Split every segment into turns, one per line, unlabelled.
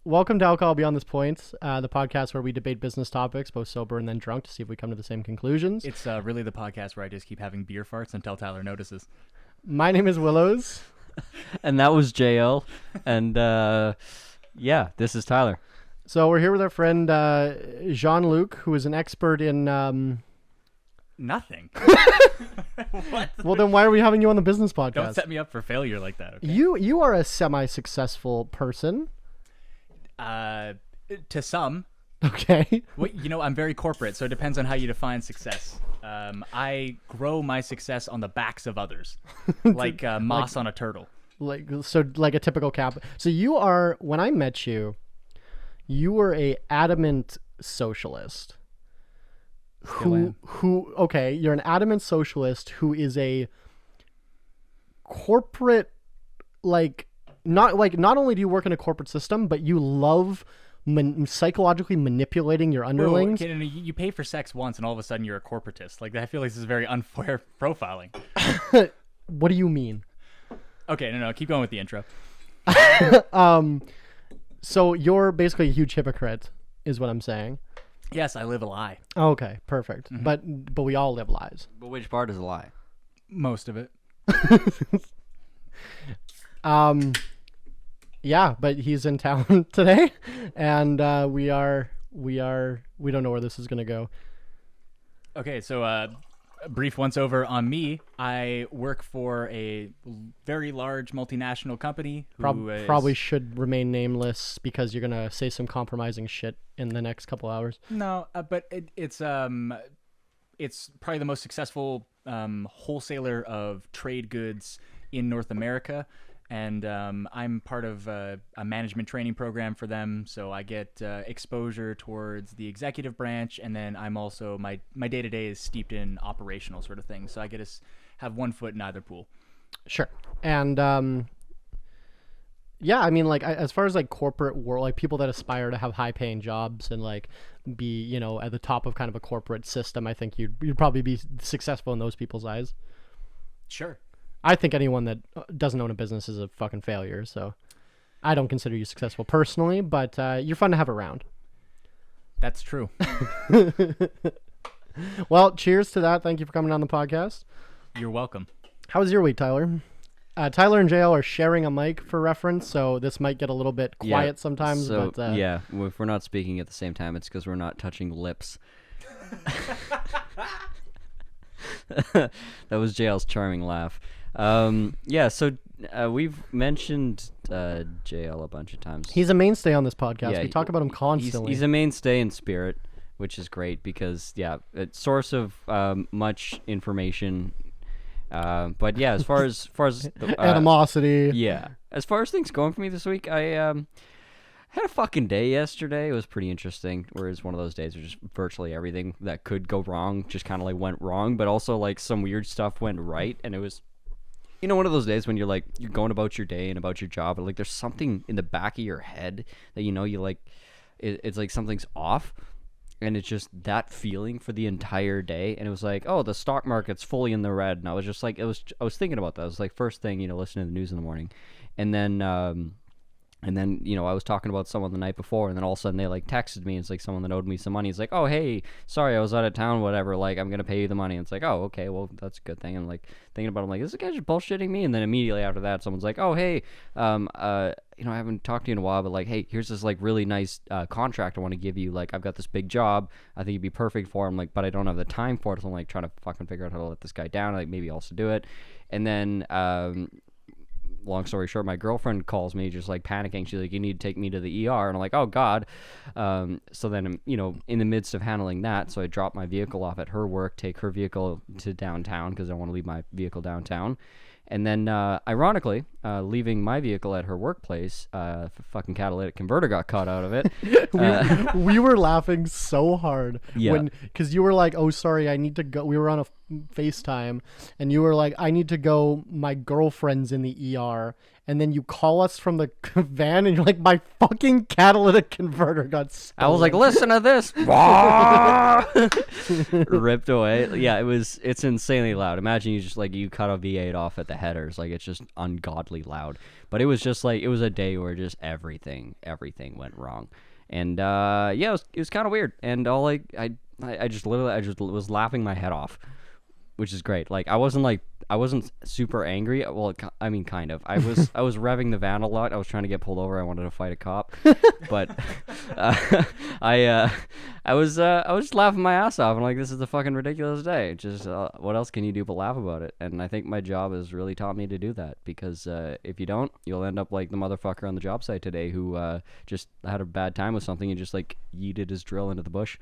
welcome to Alcohol Beyond This Point, the podcast where we debate business topics, both sober and then drunk, to see if we come to the same conclusions.
It's really the podcast where I just keep having beer farts until Tyler notices.
My name is Willows.
And that was JL. And this is Tyler.
So we're here with our friend Jean-Luc, who is an expert in...
Nothing. What?
Well, then why are we having you on the business podcast?
Don't set me up for failure like that, okay?
You are a semi-successful person.
To some.
Okay.
I'm very corporate, so it depends on how you define success. I grow my success on the backs of others, like moss on a turtle.
Like a typical cap. So you are, when I met you, you were a adamant socialist. You're an adamant socialist who is a corporate, not only do you work in a corporate system, but you love psychologically manipulating your underlings.
Okay, you pay for sex once and all of a sudden you're a corporatist. Like, I feel like this is very unfair profiling.
What do you mean?
Okay, no, keep going with the intro.
So you're basically a huge hypocrite, is what I'm saying.
Yes, I live a lie.
Okay, perfect.
Mm-hmm.
But we all live lies.
But which part is a lie?
Most of it.
Yeah, but he's in town today, and we don't know where this is gonna go.
Okay, so a brief once over on me. I work for a very large multinational company who
probably should remain nameless because you're gonna say some compromising shit in the next couple hours.
No, but it's probably the most successful wholesaler of trade goods in North America. And I'm part of a management training program for them, so I get exposure towards the executive branch, and then I'm also, my day-to-day is steeped in operational sort of things, so I get to have one foot in either pool.
Sure. And as far as corporate world, people that aspire to have high-paying jobs and be at the top of kind of a corporate system, I think you'd probably be successful in those people's eyes.
Sure.
I think anyone that doesn't own a business is a fucking failure, so I don't consider you successful personally, but you're fun to have around.
That's true.
Well, cheers to that. Thank you for coming on the podcast.
You're welcome.
How was your week, Tyler? Tyler and JL are sharing a mic for reference, so this might get a little bit quiet sometimes.
So,
but
if we're not speaking at the same time, it's because we're not touching lips. That was JL's charming laugh. We've mentioned JL a bunch of times.
He's a mainstay on this podcast.
Yeah,
we talk about him constantly.
He's a mainstay in spirit, which is great because, it's source of much information. But yeah, as far as
animosity.
Yeah, as far as things going for me this week, I had a fucking day yesterday. It was pretty interesting. Whereas one of those days where just virtually everything that could go wrong just kind of went wrong, but also some weird stuff went right, and it was. One of those days when you're you're going about your day and about your job, and there's something in the back of your head that it's like something's off, and it's just that feeling for the entire day. And it was the stock market's fully in the red, and I was just I was thinking about that. It was first thing, listening to the news in the morning, and then I was talking about someone the night before, and then all of a sudden they texted me. It's someone that owed me some money. It's oh, hey, sorry, I was out of town, whatever. I'm gonna pay you the money. And it's oh, okay, well, that's a good thing. And thinking about it, I'm is this guy just bullshitting me? And then immediately after that, someone's oh, hey, I haven't talked to you in a while, but hey, here's this really nice contract I want to give you. I've got this big job. I think you'd be perfect for him. But I don't have the time for it. So I'm trying to fucking figure out how to let this guy down. Maybe also do it. And then long story short, my girlfriend calls me just panicking. She's you need to take me to the ER. And I'm oh God. So then, in the midst of handling that, so I drop my vehicle off at her work, take her vehicle to downtown because I want to leave my vehicle downtown. And then, ironically, leaving my vehicle at her workplace, fucking catalytic converter got caught out of it.
We were laughing so hard.
Yeah.
Because you were oh, sorry, I need to go. We were on FaceTime, and you were like, I need to go, my girlfriend's in the ER, and then you call us from the van, and you're like, my fucking catalytic converter got stolen.
I was like, listen to this. Ripped away. Yeah, it's insanely loud. Imagine you just like you cut a V8 off at the headers. Like it's just ungodly loud. But it was just like, it was a day where just everything went wrong. And yeah, it was kind of weird. And all I just was laughing my head off, which is great. Like I wasn't super angry. Well, I mean, kind of. I was revving the van a lot. I was trying to get pulled over. I wanted to fight a cop, but I was just laughing my ass off. I'm like, this is a fucking ridiculous day. Just what else can you do but laugh about it? And I think my job has really taught me to do that, because if you don't, you'll end up like the motherfucker on the job site today who just had a bad time with something and just like yeeted his drill into the bush.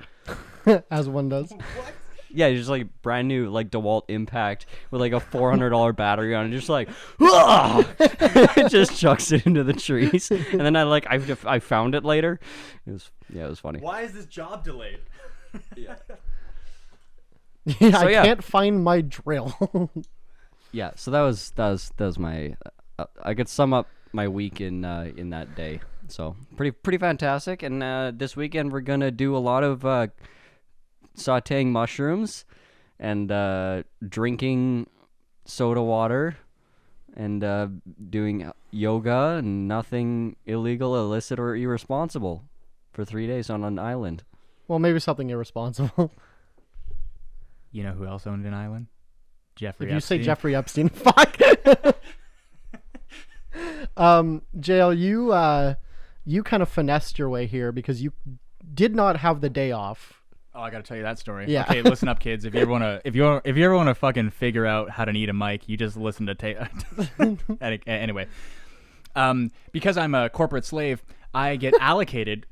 As one does.
What?
Yeah, just like brand new like DeWalt Impact with like a $400 battery on it, just like it just chucks it into the trees. And then I found it later. It was funny.
Why is this job delayed?
Yeah.
I can't find my drill.
Yeah, so that was my I could sum up my week in that day. So pretty fantastic. And this weekend we're gonna do a lot of sauteing mushrooms and drinking soda water and doing yoga and nothing illegal, illicit, or irresponsible for 3 days on an island.
Well, maybe something irresponsible.
You know who else owned an island? Jeffrey
If you
Epstein.
say Jeffrey Epstein, fuck. JL, you kind of finessed your way here because you did not have the day off.
Oh, I gotta tell you that story.
Yeah.
Okay, listen up, kids. If you ever wanna fucking figure out how to need a mic, you just listen to anyway. Because I'm a corporate slave, I get allocated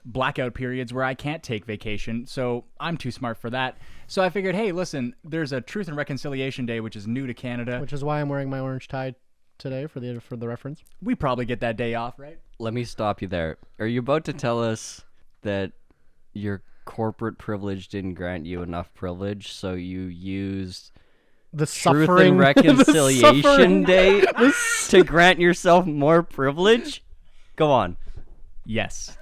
blackout periods where I can't take vacation. So I'm too smart for that. So I figured, hey, listen, there's a Truth and Reconciliation Day, which is new to Canada.
Which is why I'm wearing my orange tie today for the reference.
We probably get that day off, right?
Let me stop you there. Are you about to tell us that your corporate privilege didn't grant you enough privilege, so you used
The
Truth
suffering
and
the
Reconciliation
suffering.
Day to grant yourself more privilege? Go on.
Yes.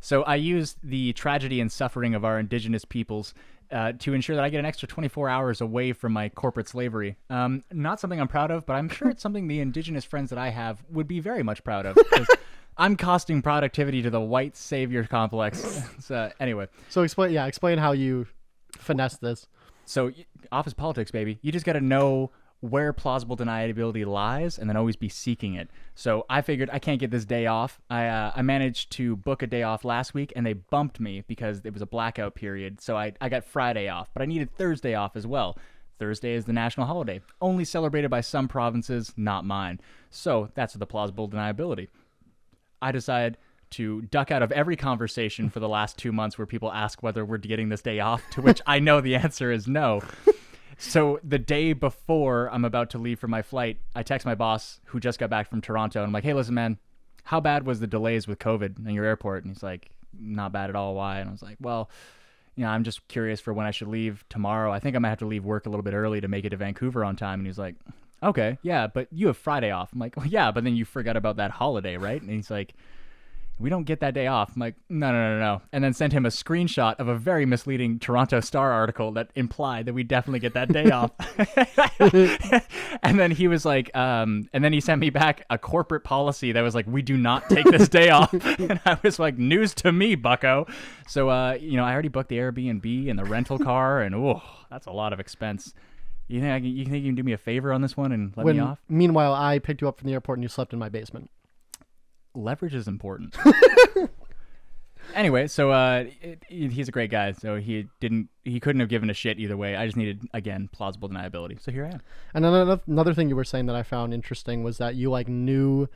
So I used the tragedy and suffering of our indigenous peoples to ensure that I get an extra 24 hours away from my corporate slavery. Not something I'm proud of, but I'm sure it's something the indigenous friends that I have would be very much proud of. 'Cause I'm costing productivity to the white savior complex. So anyway.
So explain how you finesse this.
So office politics, baby. You just got to know where plausible deniability lies and then always be seeking it. So I figured I can't get this day off. I managed to book a day off last week and they bumped me because it was a blackout period. So I got Friday off, but I needed Thursday off as well. Thursday is the national holiday, only celebrated by some provinces, not mine. So that's the plausible deniability. I decided to duck out of every conversation for the last 2 months where people ask whether we're getting this day off, to which I know the answer is no. So the day before I'm about to leave for my flight, I text my boss who just got back from Toronto and I'm like, hey, listen, man, how bad was the delays with COVID in your airport? And he's like, not bad at all. Why? And I was like, well, I'm just curious for when I should leave tomorrow. I think I might have to leave work a little bit early to make it to Vancouver on time. And he's like, okay, yeah, but you have Friday off. I'm like, well, yeah, but then you forgot about that holiday, right? And he's like, we don't get that day off. I'm like, no. And then sent him a screenshot of a very misleading Toronto Star article that implied that we definitely get that day off. And then he was like, and then he sent me back a corporate policy that was like, we do not take this day off. And I was like, news to me, bucko. So, I already booked the Airbnb and the rental car, and that's a lot of expense. You think you can do me a favor on this one and let me off?
Meanwhile, I picked you up from the airport and you slept in my basement.
Leverage is important. Anyway, so he's a great guy. So he couldn't have given a shit either way. I just needed, again, plausible deniability. So here I am.
And another thing you were saying that I found interesting was that you knew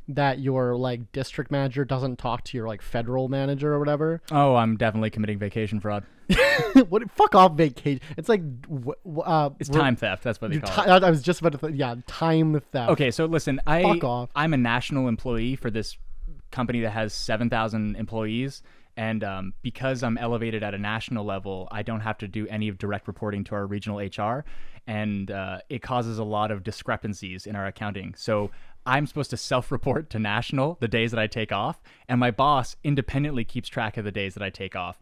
that your district manager doesn't talk to your federal manager or whatever.
Oh, I'm definitely committing vacation fraud.
What? Fuck off, vacation. It's
it's time theft. That's what they call it.
I was just about to time theft.
Okay, so listen,
Fuck off.
I'm a national employee for this company that has 7,000 employees, And because I'm elevated at a national level, I don't have to do any of direct reporting to our regional HR, and it causes a lot of discrepancies in our accounting. So I'm supposed to self-report to national the days that I take off, and my boss independently keeps track of the days that I take off.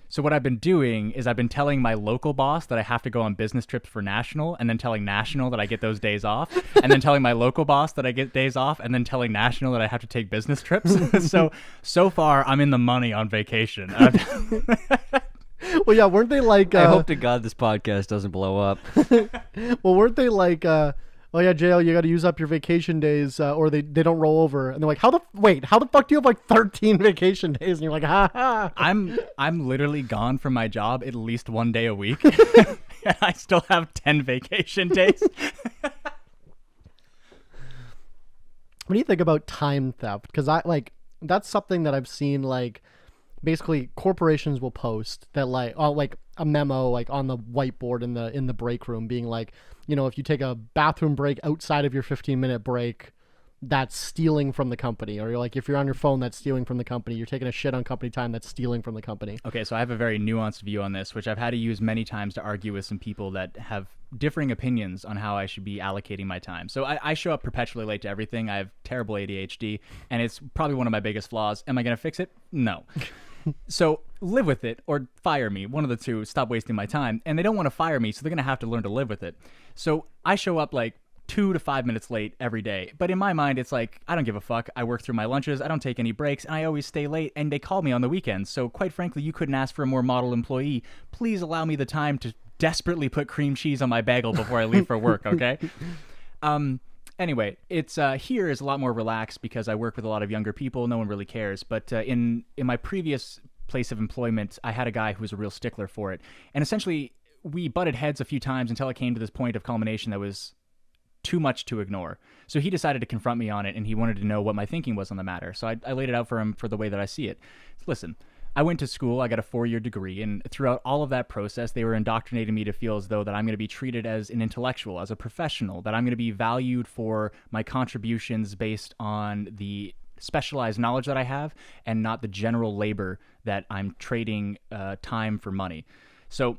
So what I've been doing is I've been telling my local boss that I have to go on business trips for national, and then telling national that I get those days off, and then telling my local boss that I get days off, and then telling national that I have to take business trips. So far I'm in the money on vacation.
Well, yeah, weren't they like?
I hope to God this podcast doesn't blow up.
Well, weren't they like? Oh yeah, JL, you got to use up your vacation days, or they don't roll over. And they're like, how the fuck do you have like 13 vacation days? And you're like, ha ha.
I'm literally gone from my job at least one day a week, and I still have 10 vacation days.
What do you think about time theft? Because that's something that I've seen, like, basically corporations will post that like a memo like on the whiteboard in the break room being like, you know, if you take a bathroom break outside of your 15-minute break, that's stealing from the company. Or you're like, if you're on your phone, that's stealing from the company. You're taking a shit on company time, that's stealing from the company.
Okay, so I have a very nuanced view on this, which I've had to use many times to argue with some people that have differing opinions on how I should be allocating my time. So I show up perpetually late to everything. I have terrible ADHD, and it's probably one of my biggest flaws. Am I going to fix it? No. So live with it or fire me, one of the two. Stop wasting my time. And they don't want to fire me, so they're going to have to learn to live with it. So I show up like 2 to 5 minutes late every day. But in my mind, it's like, I don't give a fuck. I work through my lunches. I don't take any breaks, and I always stay late, and they call me on the weekends. So quite frankly, you couldn't ask for a more model employee. Please allow me the time to desperately put cream cheese on my bagel before I leave for work, okay? Anyway, it's here is a lot more relaxed because I work with a lot of younger people. No one really cares. But in my previous place of employment, I had a guy who was a real stickler for it. And essentially, we butted heads a few times until it came to this point of culmination that was too much to ignore. So he decided to confront me on it, and he wanted to know what my thinking was on the matter. So I laid it out for him for the way that I see it. Listen, I went to school, I got a 4-year degree, and throughout all of that process, they were indoctrinating me to feel as though that I'm going to be treated as an intellectual, as a professional, that I'm going to be valued for my contributions based on the specialized knowledge that I have and not the general labor that I'm trading time for money. So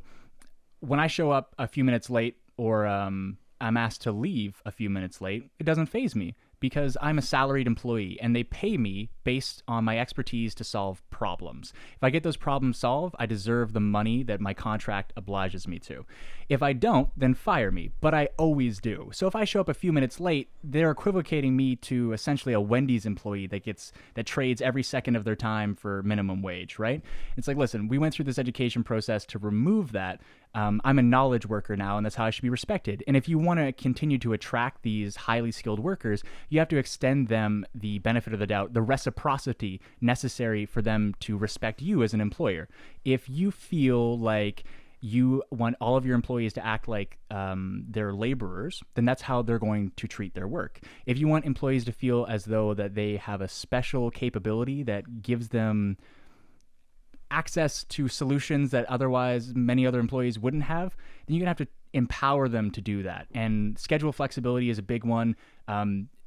when I show up a few minutes late or I'm asked to leave a few minutes late, it doesn't faze me because I'm a salaried employee and they pay me based on my expertise to solve problems. If I get those problems solved, I deserve the money that my contract obliges me to. If I don't, then fire me, but I always do. So if I show up a few minutes late, they're equivocating me to essentially a Wendy's employee that trades every second of their time for minimum wage, right? It's like, listen, we went through this education process to remove that. I'm a knowledge worker now, and that's how I should be respected. And if you want to continue to attract these highly skilled workers, you have to extend them the benefit of the doubt, the reciprocity necessary for them to respect you as an employer. If you feel like you want all of your employees to act like they're laborers, then that's how they're going to treat their work. If you want employees to feel as though that they have a special capability that gives them access to solutions that otherwise many other employees wouldn't have, then you're gonna have to empower them to do that. And schedule flexibility is a big one.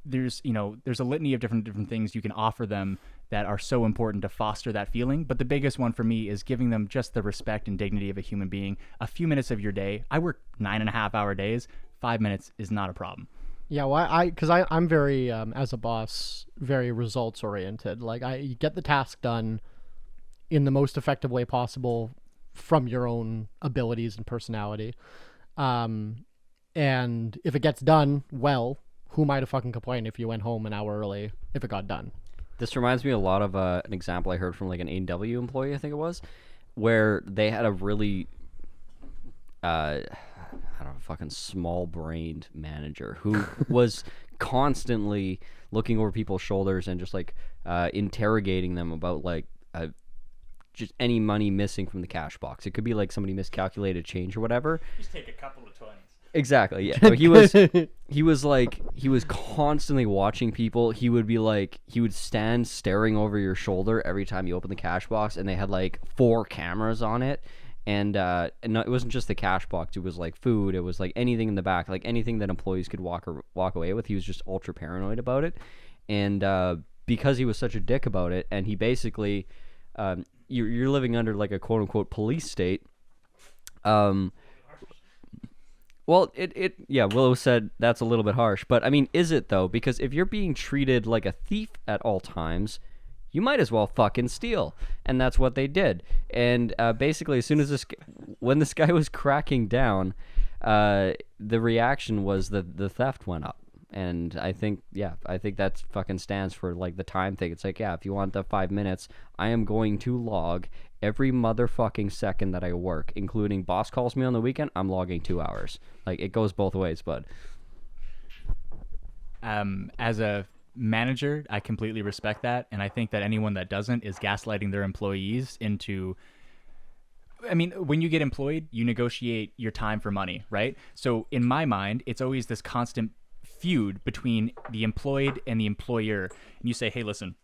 There's a litany of different things you can offer them that are so important to foster that feeling. But the biggest one for me is giving them just the respect and dignity of a human being. A few minutes of your day. I work 9.5-hour days. 5 minutes is not a problem.
Yeah, well, I'm very, as a boss, very results oriented. Like, I get the task done in the most effective way possible from your own abilities and personality. And if it gets done well, who am I to fucking complain if you went home an hour early if it got done?
This reminds me a lot of an example I heard from like an A&W employee, I think it was, where they had a really, I don't know, fucking small-brained manager who was constantly looking over people's shoulders and just like interrogating them about like just any money missing from the cash box. It could be like somebody miscalculated change or whatever.
Just take a couple of 20s.
Exactly, yeah. So he was constantly watching people. He would stand staring over your shoulder every time you open the cash box, and they had like 4 cameras on it. And it wasn't just the cash box. It was like food. It was like anything in the back, like anything that employees could walk away with. He was just ultra paranoid about it. And because he was such a dick about it, and he basically you're living under like a quote unquote police state. Well, Willow said that's a little bit harsh, but I mean, is it though? Because if you're being treated like a thief at all times, you might as well fucking steal, and that's what they did. And basically, as soon as when this guy was cracking down, the reaction was that the theft went up. And I think that fucking stands for like the time thing. It's like, yeah, if you want the 5 minutes, I am going to log every motherfucking second that I work, including boss calls me on the weekend, I'm logging 2 hours. Like, it goes both ways, bud.
As a manager, I completely respect that, and I think that anyone that doesn't is gaslighting their employees into... I mean, when you get employed, you negotiate your time for money, right? So in my mind, it's always this constant feud between the employed and the employer. And you say, hey, listen,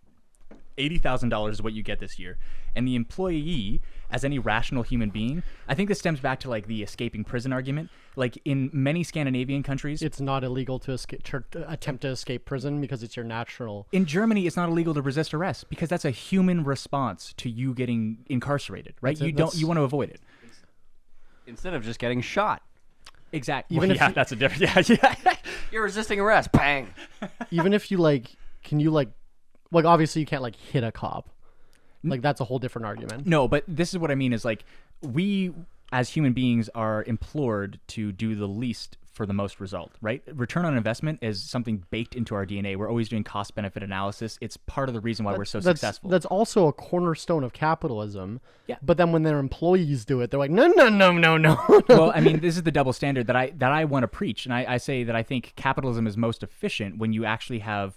$80,000 is what you get this year. And the employee, as any rational human being, I think this stems back to like the escaping prison argument. Like in many Scandinavian countries,
it's not illegal to attempt to escape prison because it's your natural.
In Germany, it's not illegal to resist arrest because that's a human response to you getting incarcerated, right? You want to avoid it.
Instead of just getting shot.
Exactly. That's a difference. Yeah.
You're resisting arrest. Bang.
Even if you like, can you like obviously you can't like hit a cop. Like that's a whole different argument.
No, but this is what I mean is like we as human beings are implored to do the least for the most result, right? Return on investment is something baked into our DNA. We're always doing cost benefit analysis. It's part of the reason why we're so successful.
That's also a cornerstone of capitalism.
Yeah.
But then when their employees do it, they're like, no.
Well, I mean, this is the double standard that I want to preach. And I say that I think capitalism is most efficient when you actually have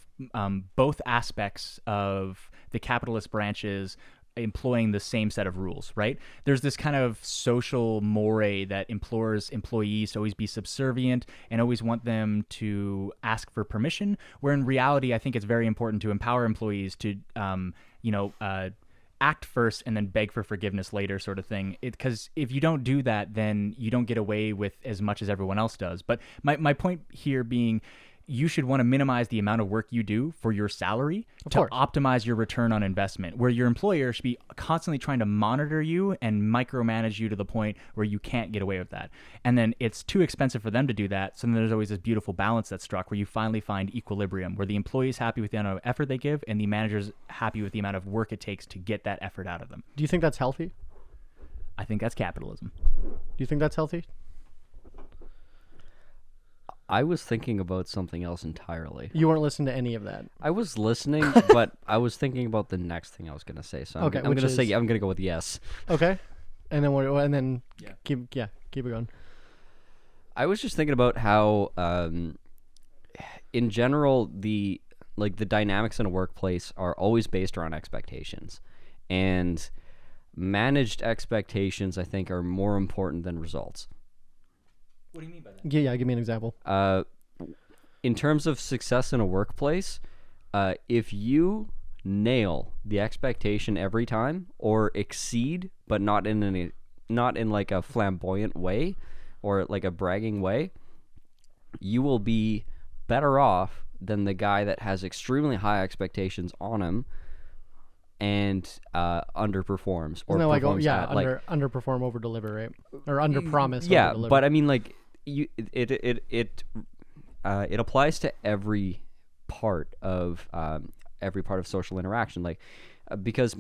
both aspects of the capitalist branches employing the same set of rules, right? There's this kind of social mores that implores employees to always be subservient and always want them to ask for permission, where in reality, I think it's very important to empower employees to, act first and then beg for forgiveness later sort of thing. Because if you don't do that, then you don't get away with as much as everyone else does. But my point here being, you should want to minimize the amount of work you do for your salary to optimize your return on investment, where your employer should be constantly trying to monitor you and micromanage you to the point where you can't get away with that. And then it's too expensive for them to do that. So then there's always this beautiful balance that's struck where you finally find equilibrium, where the employee is happy with the amount of effort they give and the manager's happy with the amount of work it takes to get that effort out of them.
Do you think that's healthy?
I think that's capitalism.
Do you think that's healthy?
I was thinking about something else entirely.
You weren't listening to any of that.
I was listening, but I was thinking about the next thing I was going to say. So I'm going to go with yes.
Okay. And then keep it going.
I was just thinking about how in general the dynamics in a workplace are always based around expectations. And managed expectations, I think, are more important than results.
What do you mean by that?
Yeah, give me an example.
In terms of success in a workplace, if you nail the expectation every time or exceed, but not in like a flamboyant way or like a bragging way, you will be better off than the guy that has extremely high expectations on him and underperforms or performs
underperform, over deliver, right? Or under promise.
Yeah,
over-deliver.
But I mean, like it applies to every part of social interaction. Like because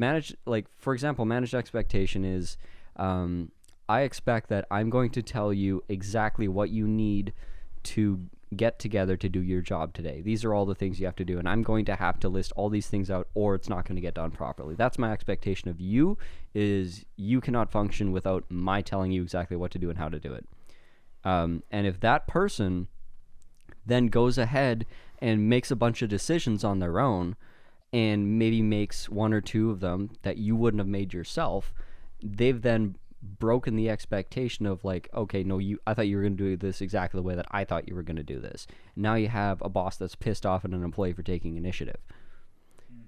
for example, managed expectation is I expect that I'm going to tell you exactly what you need to get together to do your job today. These are all the things you have to do, and I'm going to have to list all these things out or it's not going to get done properly. That's my expectation of you, is you cannot function without my telling you exactly what to do and how to do it. And if that person then goes ahead and makes a bunch of decisions on their own and maybe makes one or two of them that you wouldn't have made yourself, they've then broken the expectation of like, okay, no, I thought you were going to do this exactly the way that I thought you were going to do this. Now you have a boss that's pissed off at an employee for taking initiative.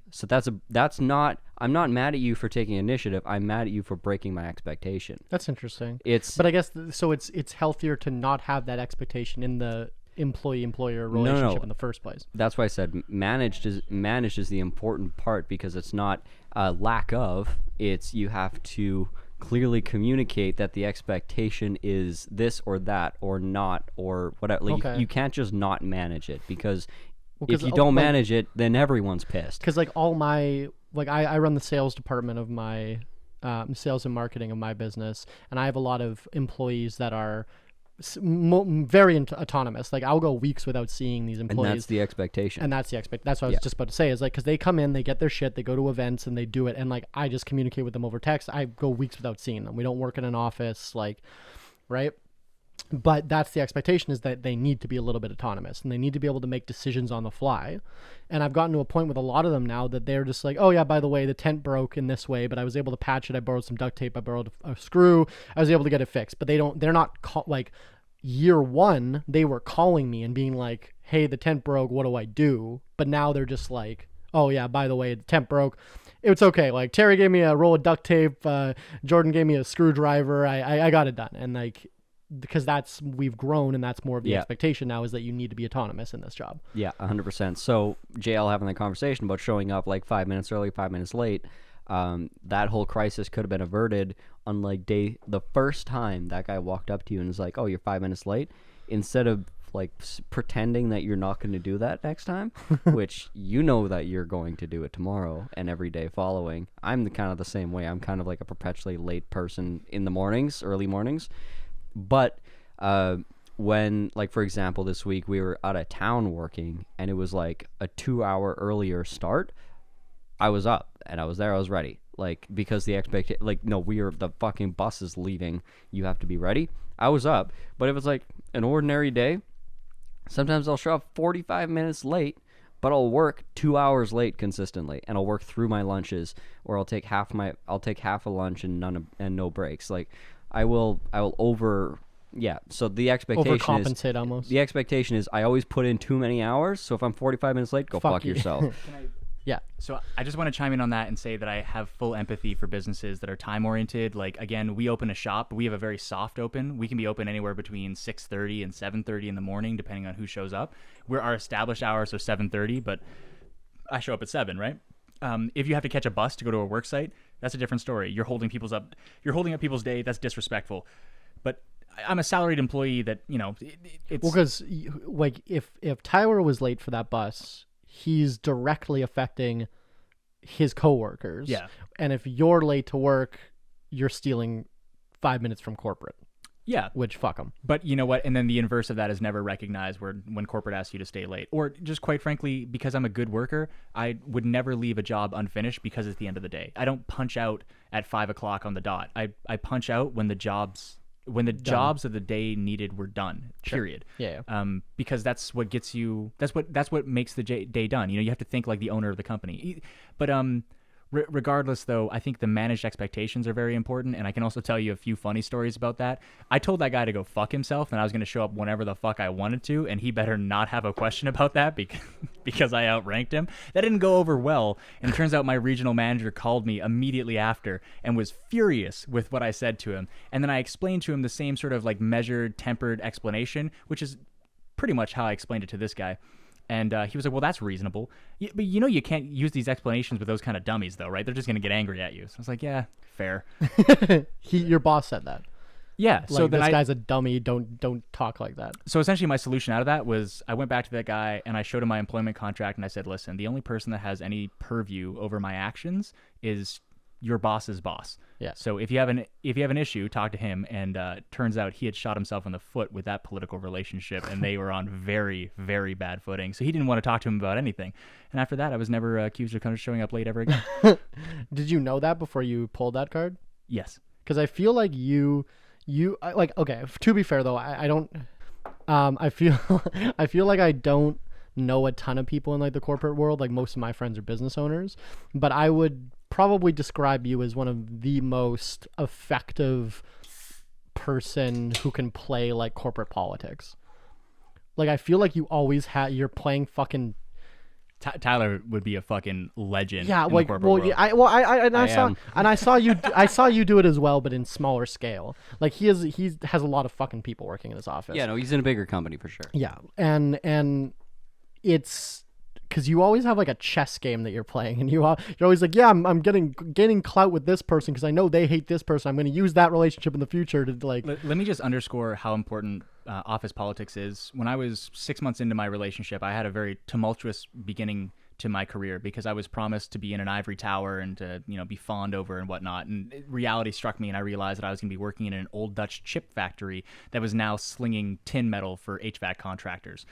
So I'm not mad at you for taking initiative. I'm mad at you for breaking my expectation.
That's interesting.
But
I guess so it's healthier to not have that expectation in the employee-employer
no.
relationship in the first place.
That's why I said managed is the important part, because it's not a lack of. It's you have to clearly communicate that the expectation is this or that or not or whatever. Like
Okay.
you can't just not manage it, because
Well,
if you don't manage it, then everyone's pissed.
Because like all my I run the sales department of my sales and marketing of my business, and I have a lot of employees that are very autonomous. Like I'll go weeks without seeing these
And
employees.
that's the expectation.
And that's that's what I was just about to say, is like, because they come in, they get their shit, they go to events and they do it, and like I just communicate with them over text. I go weeks without seeing them. We don't work in an office, like, right? But that's the expectation, is that they need to be a little bit autonomous and they need to be able to make decisions on the fly. And I've gotten to a point with a lot of them now that they're just like, oh yeah, by the way, the tent broke in this way, but I was able to patch it. I borrowed some duct tape. I borrowed a screw. I was able to get it fixed. But they're not like year one, they were calling me and being like, hey, the tent broke. What do I do? But now they're just like, oh yeah, by the way, the tent broke. It's okay. Like Terry gave me a roll of duct tape. Jordan gave me a screwdriver. I got it done. And like, because we've grown, and that's more of the expectation now, is that you need to be autonomous in this job.
Yeah, 100%. So JL having the conversation about showing up like 5 minutes early, 5 minutes late, that whole crisis could have been averted on like the first time that guy walked up to you and was like, oh, you're 5 minutes late, instead of like pretending that you're not going to do that next time, which you know that you're going to do it tomorrow and every day following. I'm kind of the same way. I'm kind of like a perpetually late person in the mornings, early mornings. But when, like, for example, this week we were out of town working and it was like a 2 hour earlier start, I was up and I was there, I was ready. Like, because the the fucking bus is leaving, you have to be ready. I was up, but it was like an ordinary day. Sometimes I'll show up 45 minutes late, but I'll work 2 hours late consistently, and I'll work through my lunches, or I'll take half a lunch and no breaks. Like, I will so the expectation
Overcompensate almost.
The expectation is I always put in too many hours, so if I'm 45 minutes late, go fuck yourself.
Yeah.
So I just want to chime in on that and say that I have full empathy for businesses that are time oriented. Like, again, we open a shop, but we have a very soft open. We can be open anywhere between 6:30 and 7:30 in the morning, depending on who shows up. Our established hours are 7:30, but I show up at 7, right? If you have to catch a bus to go to a work site, that's a different story. You're holding up people's day. That's disrespectful. But I'm a salaried employee that, it's...
Well, because like if Tyler was late for that bus, he's directly affecting his coworkers.
Yeah.
And if you're late to work, you're stealing 5 minutes from corporate.
Yeah.
Which, fuck them.
But you know what? And then the inverse of that is never recognized, when corporate asks you to stay late. Or just quite frankly, because I'm a good worker, I would never leave a job unfinished because it's the end of the day. I don't punch out at 5 o'clock on the dot. I punch out when the jobs of the day needed were done. Period.
Yeah.
Because that's what gets you. That's what makes the day done. You have to think like the owner of the company. But regardless, though, I think the managed expectations are very important, and I can also tell you a few funny stories about that. I told that guy to go fuck himself, and I was going to show up whenever the fuck I wanted to, and he better not have a question about that because I outranked him. That didn't go over well, and it turns out my regional manager called me immediately after and was furious with what I said to him. And then I explained to him the same sort of like measured, tempered explanation, which is pretty much how I explained it to this guy. And he was like, well, that's reasonable. But you can't use these explanations with those kind of dummies, though, right? They're just going to get angry at you. So I was like, yeah, fair.
Your boss said that.
Yeah.
Like, so this guy's a dummy. Don't talk like that.
So essentially my solution out of that was I went back to that guy and I showed him my employment contract and I said, listen, the only person that has any purview over my actions is your boss's boss.
Yeah.
So if you have an issue, talk to him. And turns out he had shot himself in the foot with that political relationship, and they were on very, very bad footing. So he didn't want to talk to him about anything. And after that, I was never accused of kind of showing up late ever again.
Did you know that before you pulled that card?
Yes.
Because I feel like like, okay. To be fair though, I don't. I feel like I don't know a ton of people in like the corporate world. Like most of my friends are business owners, but I would probably describe you as one of the most effective person who can play like corporate politics. Like I feel like you always you're playing fucking
Tyler would be a fucking legend.
Yeah,
in
like,
the corporate
well,
world.
yeah, and I saw,
am.
and I saw you, I saw you do it as well, but in smaller scale. Like he has a lot of fucking people working in his office.
Yeah, no, he's in a bigger company for sure.
Yeah, and it's because you always have like a chess game that you're playing, and you're always like, yeah, I'm gaining clout with this person because I know they hate this person. I'm going to use that relationship in the future to like.
Let me just underscore how important office politics is. When I was 6 months into my relationship, I had a very tumultuous beginning to my career because I was promised to be in an ivory tower and to be fawned over and whatnot. And reality struck me, and I realized that I was going to be working in an old Dutch chip factory that was now slinging tin metal for HVAC contractors.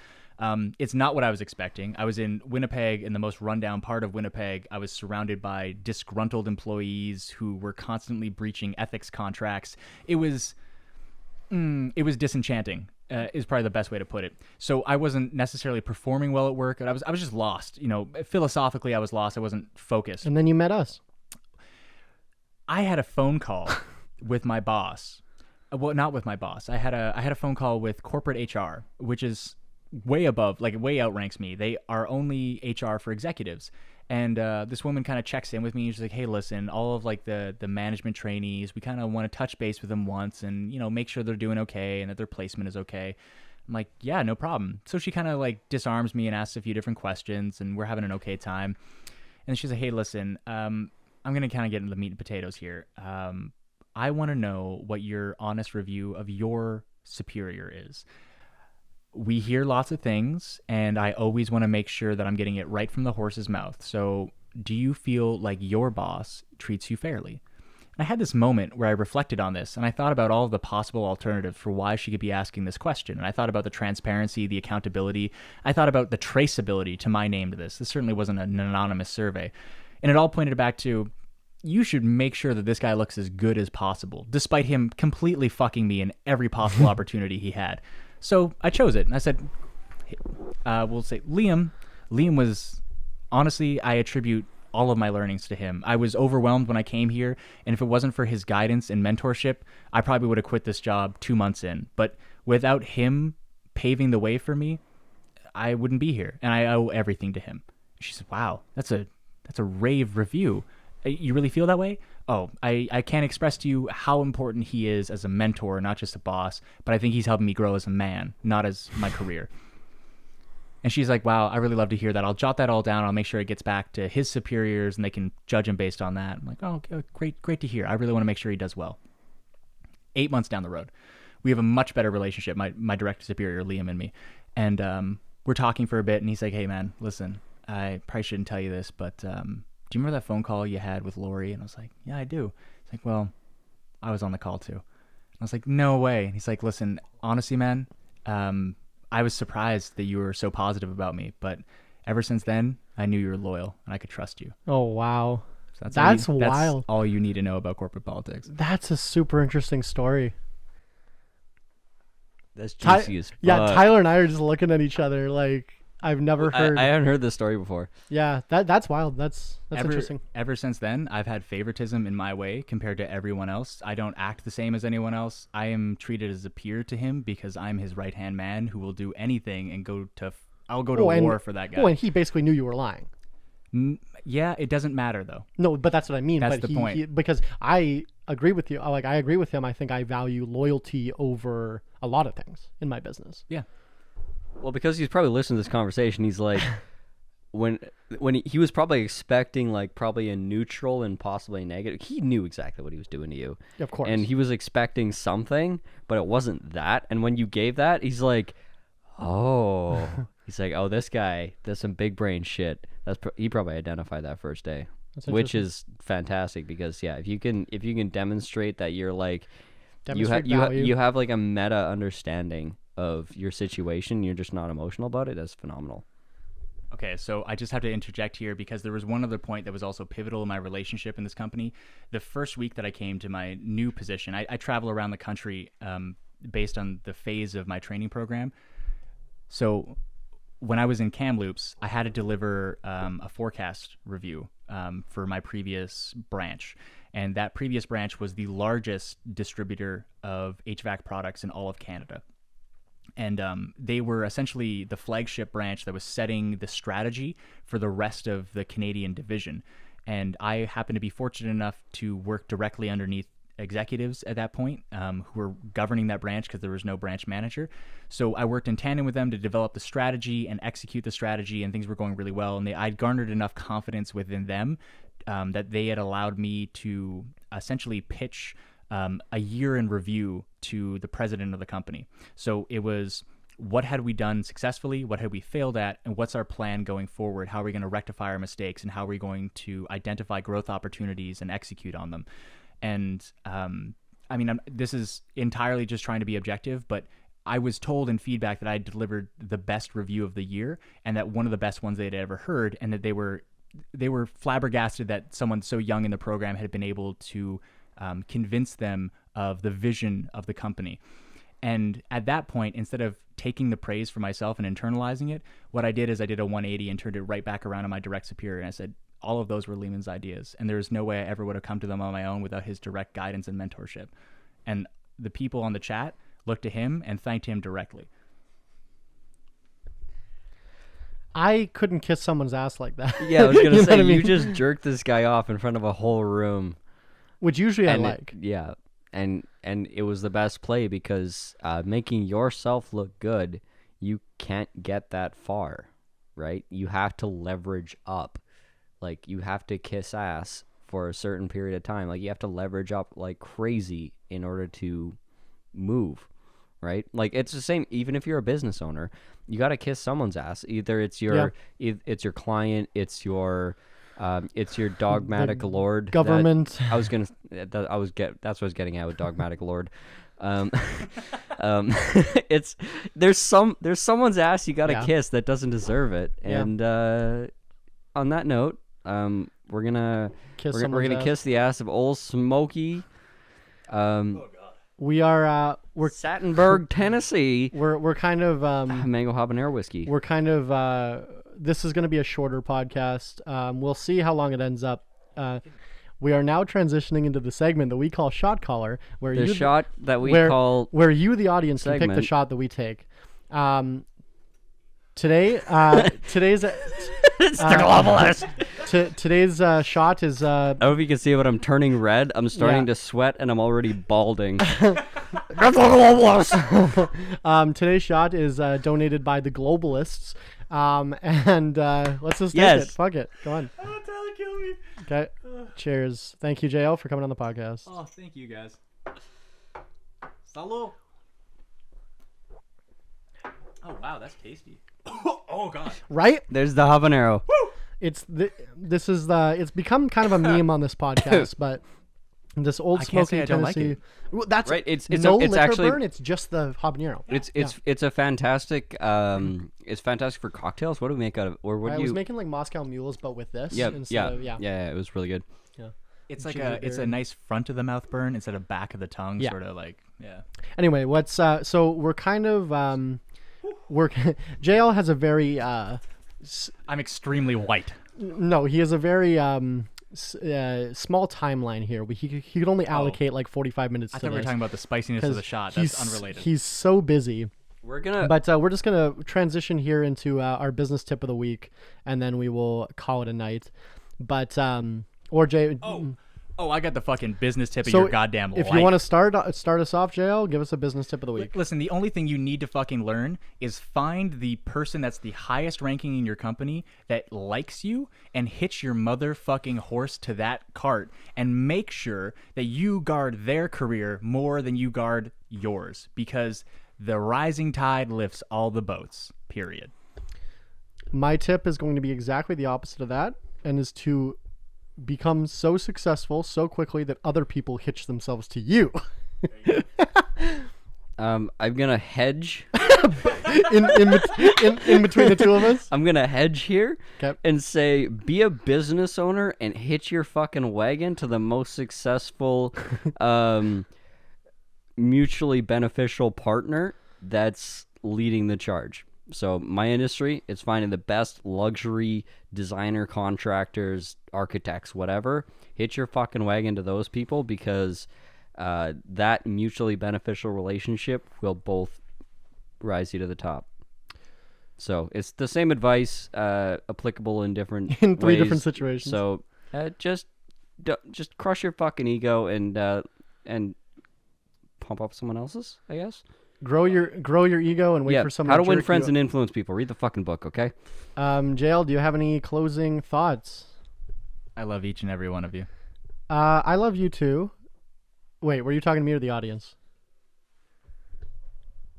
It's not what I was expecting. I was in Winnipeg, in the most rundown part of Winnipeg. I was surrounded by disgruntled employees who were constantly breaching ethics contracts. It was disenchanting. Is probably the best way to put it. So I wasn't necessarily performing well at work, and I was just lost. Philosophically, I was lost. I wasn't focused.
And then you met us.
I had a phone call with my boss. Well, not with my boss. I had a phone call with corporate HR, which is way above, like way outranks me. They are only HR for executives. And this woman kind of checks in with me. She's like, hey, listen, all of like the management trainees, we kind of want to touch base with them once and, make sure they're doing okay and that their placement is okay. I'm like, yeah, no problem. So she kind of like disarms me and asks a few different questions, and we're having an okay time. And she's like, hey, listen, I'm going to kind of get into the meat and potatoes here. I want to know what your honest review of your superior is. We hear lots of things, and I always want to make sure that I'm getting it right from the horse's mouth. So do you feel like your boss treats you fairly? And I had this moment where I reflected on this, and I thought about all of the possible alternatives for why she could be asking this question. And I thought about the transparency, the accountability. I thought about the traceability to my name to this. This certainly wasn't an anonymous survey. And it all pointed back to, you should make sure that this guy looks as good as possible, despite him completely fucking me in every possible opportunity he had. So I chose it, and I said, we'll say Liam. Liam was, honestly, I attribute all of my learnings to him. I was overwhelmed when I came here, and if it wasn't for his guidance and mentorship, I probably would have quit this job 2 months in. But without him paving the way for me, I wouldn't be here, and I owe everything to him. She said, wow, that's a rave review. You really feel that way? Oh, I can't express to you how important he is as a mentor, not just a boss, but I think he's helping me grow as a man, not as my career. And she's like, wow, I really love to hear that. I'll jot that all down. I'll make sure it gets back to his superiors and they can judge him based on that. I'm like, oh, great to hear. I really want to make sure he does well. 8 months down the road, we have a much better relationship, my direct superior, Liam, and me. And we're talking for a bit, and he's like, hey, man, listen, I probably shouldn't tell you this, but do you remember that phone call you had with Lori? And I was like, yeah, I do. He's like, well, I was on the call too. And I was like, no way. And he's like, listen, honestly, man, I was surprised that you were so positive about me, but ever since then, I knew you were loyal and I could trust you.
Oh, wow.
So
that's wild.
That's all you need to know about corporate politics.
That's a super interesting story.
That's juicy as fuck.
Yeah, Tyler and I are just looking at each other like, I've never heard.
I haven't heard this story before.
Yeah, that's wild. That's interesting.
Ever since then, I've had favoritism in my way compared to everyone else. I don't act the same as anyone else. I am treated as a peer to him because I'm his right-hand man who will do anything and I'll go to war for that guy.
Oh, and he basically knew you were lying.
Yeah, it doesn't matter though.
No, but that's what I mean.
That's the point.
Because I agree with you. Like, I agree with him. I think I value loyalty over a lot of things in my business.
Yeah.
Well, because he's probably listening to this conversation, he's like, when he was probably expecting like probably a neutral and possibly a negative. He knew exactly what he was doing to you.
Of course.
And he was expecting something, but it wasn't that. And when you gave that, he's like, oh, he's like, oh, this guy does some big brain shit. He probably identified that first day, which is fantastic because if you can demonstrate that you're like, you have like a meta understanding of your situation, you're just not emotional about it. That's phenomenal.
Okay, so I just have to interject here because there was one other point that was also pivotal in my relationship in this company. The first week that I came to my new position, I travel around the country based on the phase of my training program. So when I was in Kamloops, I had to deliver a forecast review for my previous branch. And that previous branch was the largest distributor of HVAC products in all of Canada. And they were essentially the flagship branch that was setting the strategy for the rest of the Canadian division. And I happened to be fortunate enough to work directly underneath executives at that point who were governing that branch because there was no branch manager. So I worked in tandem with them to develop the strategy and execute the strategy, and things were going really well. And I'd garnered enough confidence within them that they had allowed me to essentially pitch a year in review to the president of the company. So it was, what had we done successfully? What had we failed at? And what's our plan going forward? How are we going to rectify our mistakes? And how are we going to identify growth opportunities and execute on them? And this is entirely just trying to be objective, but I was told in feedback that I delivered the best review of the year, and that one of the best ones they'd ever heard, and that they were flabbergasted that someone so young in the program had been able to convince them of the vision of the company. And at that point, instead of taking the praise for myself and internalizing it, what I did is I did a 180 and turned it right back around to my direct superior. And I said, all of those were Lehman's ideas, and there's no way I ever would have come to them on my own without his direct guidance and mentorship. And the people on the chat looked to him and thanked him directly.
I couldn't kiss someone's ass like that.
Yeah, I was gonna
You know
say
what I mean?
you just jerked this guy off in front of a whole room.
Which usually I
And
like.
and it was the best play because making yourself look good, you can't get that far, right? You have to leverage up. Like, you have to kiss ass for a certain period of time. Like, you have to leverage up like crazy in order to move, right? Like, it's the same. Even if you're a business owner, you got to kiss someone's ass. Either it's your it's your client, it's your dogmatic lord
Government.
that's what I was getting at with dogmatic lord. It's there's someone's ass you gotta kiss that doesn't deserve it. And on that note, we're gonna kiss the ass of old Smokey.
We are we're
Sattenberg, Tennessee.
we're kind of
Mango habanero whiskey.
we're kind of this is going to be a shorter podcast. We'll see how long it ends up. We are now transitioning into the segment that we call Shot Caller, where
The
you
shot that we
where,
call
where you, the audience, can pick the
segment.
shot that we take. Today's
it's the globalist.
Today's shot is
I don't know if you can see it, but I'm turning red. I'm starting to sweat, and I'm already balding.
Today's shot is donated by the globalists. And let's just take it. Fuck it. Go on.
Oh, Tyler, kill me.
Okay. Cheers. Thank you, JL, for coming on the podcast.
Oh, thank you, guys. Salud. Oh, wow, that's tasty. Oh, God.
Right?
There's the habanero.
It's become kind of a meme on this podcast, but this old
I can't say
smoky
I don't like
Tennessee.
it.
Well, that's
Right, it's
no
it's
liquor
actually
burn. It's just the habanero.
it's a fantastic it's fantastic for cocktails. What do we make out of, or what
I
do
was
you?
making like Moscow mules, but with this.
Yeah,
instead of,
it was really good.
It's like
Ginger
it's a
beer.
nice front of the mouth burn instead of back of the tongue,
Yeah.
sort of like, yeah.
Anyway, what's so we're kind of we're JL has a very
I'm extremely white.
no, he has a very small timeline here. He could only allocate like 45 minutes
I
to
thought we were
this
talking about the spiciness of the shot. That's unrelated.
He's so busy.
We're gonna
But we're just gonna transition here into our business tip of the week, and then we will call it a night. But or Jay.
Oh, I got the fucking business tip
So
of your goddamn life.
if you want to start us off, JL, give us a business tip of the week.
Listen, the only thing you need to fucking learn is find the person that's the highest ranking in your company that likes you and hitch your motherfucking horse to that cart and make sure that you guard their career more than you guard yours, because the rising tide lifts all the boats, period.
My tip is going to be exactly the opposite of that, and is to become so successful so quickly that other people hitch themselves to you.
I'm gonna hedge.
in between the two of us.
I'm gonna hedge here
'Kay.
and say, be a business owner and hitch your fucking wagon to the most successful, mutually beneficial partner that's leading the charge. So my industry, it's finding the best luxury designer, contractors, architects, whatever. Hitch your fucking wagon to those people, because that mutually beneficial relationship will both rise you to the top. So it's the same advice, applicable in different
In three
ways.
different situations.
So just crush your fucking ego and pump up someone else's, I guess.
Grow your ego and wait for someone.
How to
to
Win
jerk
Friends
you
and Influence People. Read the fucking book, okay?
JL, do you have any closing thoughts?
I love each and every one of you.
I love you too. Wait, were you talking to me or the audience?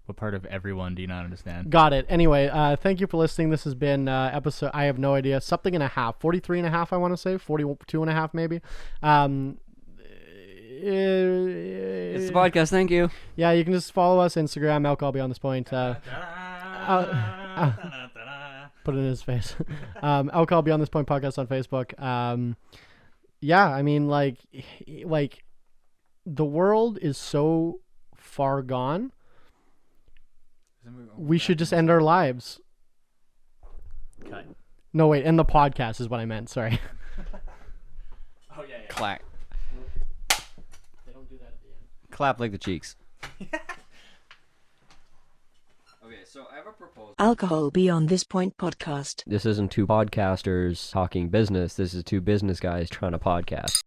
What part of everyone do you not understand?
Got it. Anyway, thank you for listening. This has been episode, I have no idea, something and a half, 43 and a half, I want to say, 42 and a half maybe.
It's the podcast. Thank you.
Yeah, you can just follow us Instagram, Alcohol Beyond This Point. Put it in his face. Alcohol Beyond This Point podcast on Facebook. Yeah, I mean, like the world is so far gone. We should just end our lives.
Cut.
No, wait, end the podcast is what I meant. Sorry.
Oh yeah.
Clap.
They don't do that at the end.
Clap like the cheeks. Okay, so I have a proposal.
Alcohol Beyond This Point podcast.
This isn't two podcasters talking business. This is two business guys trying to podcast.